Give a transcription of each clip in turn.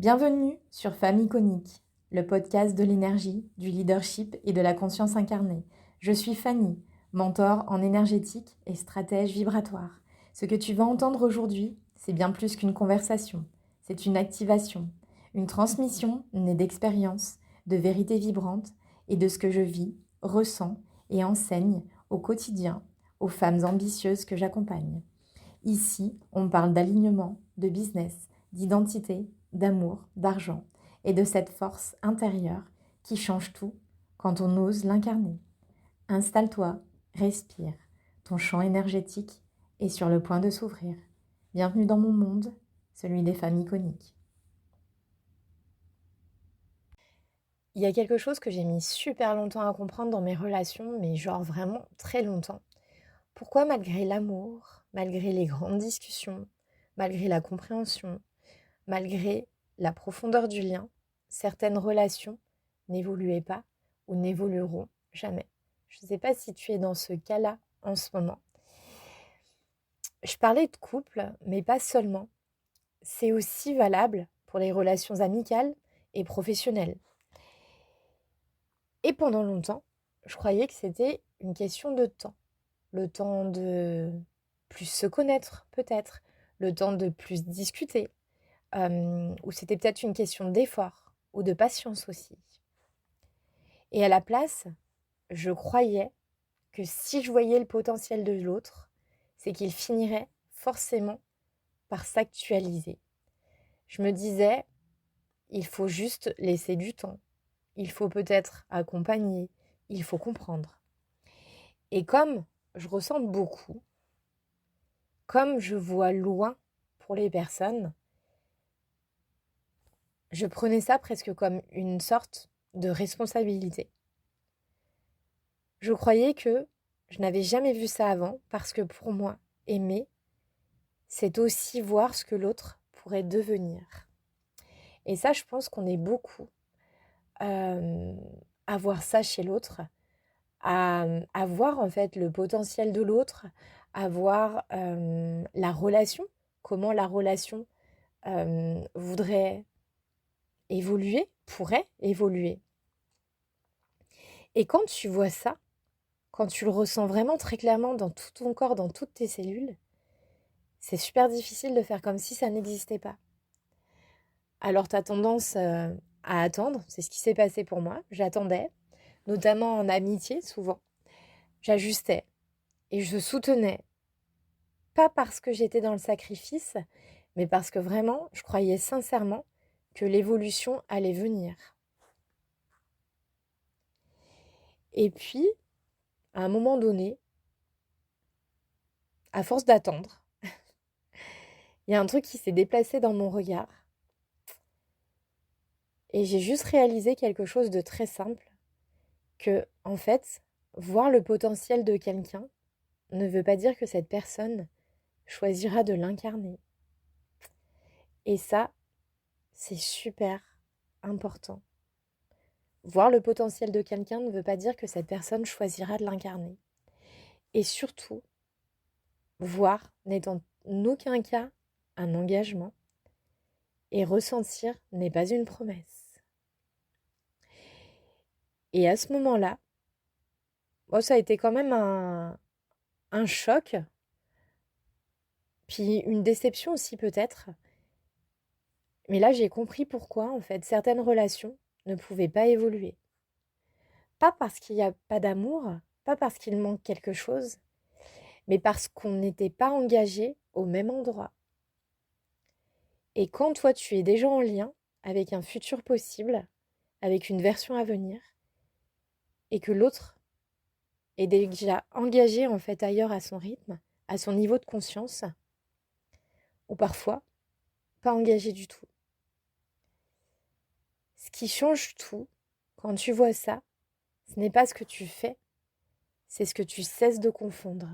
Bienvenue sur Femme Iconique, le podcast de l'énergie, du leadership et de la conscience incarnée. Je suis Fanny, mentor en énergétique et stratège vibratoire. Ce que tu vas entendre aujourd'hui, c'est bien plus qu'une conversation. C'est une activation, une transmission née d'expériences, de vérités vibrantes et de ce que je vis, ressens et enseigne au quotidien aux femmes ambitieuses que j'accompagne. Ici, on parle d'alignement, de business, d'identité, d'amour, d'argent et de cette force intérieure qui change tout quand on ose l'incarner. Installe-toi, respire, ton champ énergétique est sur le point de s'ouvrir. Bienvenue dans mon monde, celui des femmes iconiques. Il y a quelque chose que j'ai mis super longtemps à comprendre dans mes relations, mais genre vraiment très longtemps. Pourquoi malgré l'amour, malgré les grandes discussions, malgré la compréhension, malgré la profondeur du lien, certaines relations n'évoluaient pas ou n'évolueront jamais. Je ne sais pas si tu es dans ce cas-là en ce moment. Je parlais de couple, mais pas seulement. C'est aussi valable pour les relations amicales et professionnelles. Et pendant longtemps, je croyais que c'était une question de temps. Le temps de plus se connaître, peut-être. Le temps de plus discuter. Ou c'était peut-être une question d'effort ou de patience aussi. Et à la place, je croyais que si je voyais le potentiel de l'autre, c'est qu'il finirait forcément par s'actualiser. Je me disais, il faut juste laisser du temps. Il faut peut-être accompagner. Il faut comprendre. Et comme je ressens beaucoup, comme je vois loin pour les personnes, je prenais ça presque comme une sorte de responsabilité. Je croyais que je n'avais jamais vu ça avant parce que pour moi, aimer, c'est aussi voir ce que l'autre pourrait devenir. Et ça, je pense qu'on est beaucoup à voir ça chez l'autre, à voir en fait le potentiel de l'autre, à voir la relation, comment la relation voudrait évoluer, pourrait évoluer. Et quand tu vois ça, quand tu le ressens vraiment très clairement dans tout ton corps, dans toutes tes cellules, c'est super difficile de faire comme si ça n'existait pas. Alors tu as tendance à attendre, c'est ce qui s'est passé pour moi, j'attendais, notamment en amitié souvent. J'ajustais et je soutenais, pas parce que j'étais dans le sacrifice, mais parce que vraiment, je croyais sincèrement que l'évolution allait venir. Et puis, à un moment donné, à force d'attendre, il y a un truc qui s'est déplacé dans mon regard. Et j'ai juste réalisé quelque chose de très simple, que, en fait, voir le potentiel de quelqu'un ne veut pas dire que cette personne choisira de l'incarner. Et ça, c'est super important. Voir le potentiel de quelqu'un ne veut pas dire que cette personne choisira de l'incarner. Et surtout, voir n'est en aucun cas un engagement et ressentir n'est pas une promesse. Et à ce moment-là, ça a été quand même un choc, puis une déception aussi peut-être. Mais là, j'ai compris pourquoi, en fait, certaines relations ne pouvaient pas évoluer. Pas parce qu'il n'y a pas d'amour, pas parce qu'il manque quelque chose, mais parce qu'on n'était pas engagé au même endroit. Et quand toi, tu es déjà en lien avec un futur possible, avec une version à venir, et que l'autre est déjà engagé en fait ailleurs à son rythme, à son niveau de conscience, ou parfois pas engagé du tout. Ce qui change tout, quand tu vois ça, ce n'est pas ce que tu fais, c'est ce que tu cesses de confondre.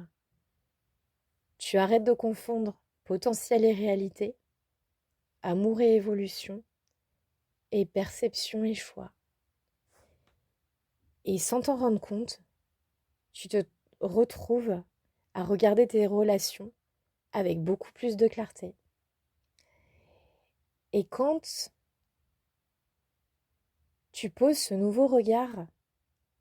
Tu arrêtes de confondre potentiel et réalité, amour et évolution, et perception et choix. Et sans t'en rendre compte, tu te retrouves à regarder tes relations avec beaucoup plus de clarté. Et quand tu poses ce nouveau regard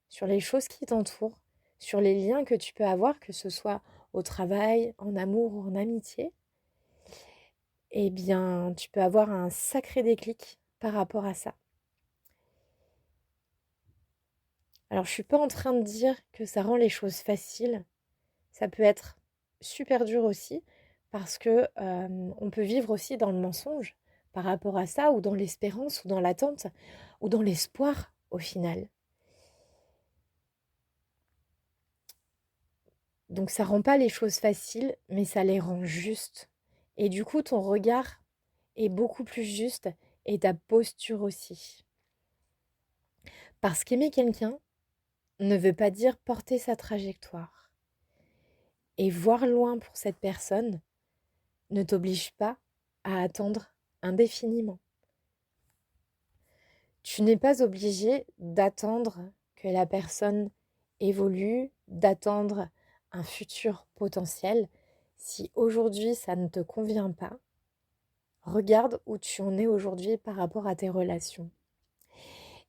sur les choses qui t'entourent, sur les liens que tu peux avoir, que ce soit au travail, en amour ou en amitié, eh bien, tu peux avoir un sacré déclic par rapport à ça. Alors, je suis pas en train de dire que ça rend les choses faciles. Ça peut être super dur aussi parce que on peut vivre aussi dans le mensonge par rapport à ça, ou dans l'espérance, ou dans l'attente, ou dans l'espoir au final. Donc ça rend pas les choses faciles, mais ça les rend justes. Et du coup, ton regard est beaucoup plus juste et ta posture aussi. Parce qu'aimer quelqu'un ne veut pas dire porter sa trajectoire. Et voir loin pour cette personne ne t'oblige pas à attendre indéfiniment. Tu n'es pas obligé d'attendre que la personne évolue, d'attendre un futur potentiel. Si aujourd'hui ça ne te convient pas, regarde où tu en es aujourd'hui par rapport à tes relations.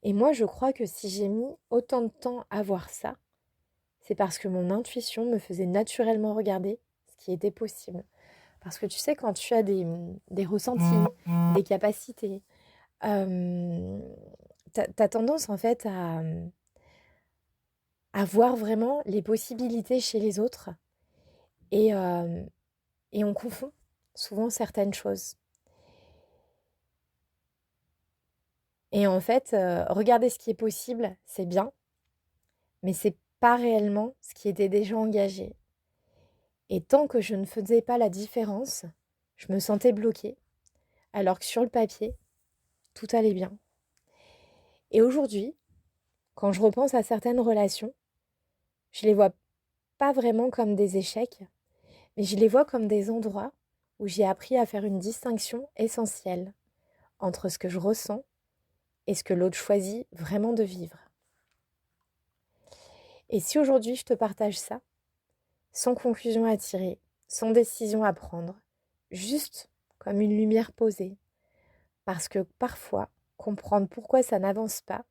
Et moi, je crois que si j'ai mis autant de temps à voir ça, c'est parce que mon intuition me faisait naturellement regarder ce qui était possible. Parce que tu sais, quand tu as des ressentis, des capacités, t'as tendance en fait à voir vraiment les possibilités chez les autres et, et on confond souvent certaines choses. Et en fait, regarder ce qui est possible, c'est bien, mais c'est pas réellement ce qui était déjà engagé. Et tant que je ne faisais pas la différence, je me sentais bloquée, alors que sur le papier, tout allait bien. Et aujourd'hui, quand je repense à certaines relations, je les vois pas vraiment comme des échecs, mais je les vois comme des endroits où j'ai appris à faire une distinction essentielle entre ce que je ressens et ce que l'autre choisit vraiment de vivre. Et si aujourd'hui je te partage ça, sans conclusion à tirer, sans décision à prendre, juste comme une lumière posée, parce que parfois, comprendre pourquoi ça n'avance pas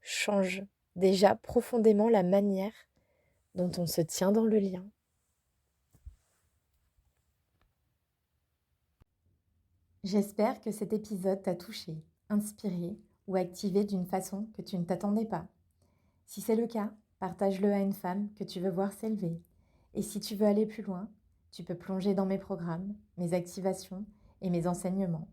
change déjà profondément la manière dont on se tient dans le lien. J'espère que cet épisode t'a touché, inspiré ou activé d'une façon que tu ne t'attendais pas. Si c'est le cas, partage-le à une femme que tu veux voir s'élever. Et si tu veux aller plus loin, tu peux plonger dans mes programmes, mes activations et mes enseignements.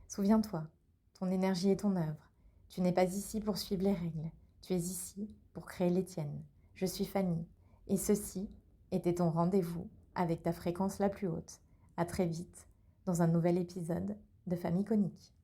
Souviens-toi, ton énergie est ton œuvre. Tu n'es pas ici pour suivre les règles. Tu es ici pour créer les tiennes. Je suis Fanny. Et ceci était ton rendez-vous avec ta fréquence la plus haute. À très vite dans un nouvel épisode de Famille Conique.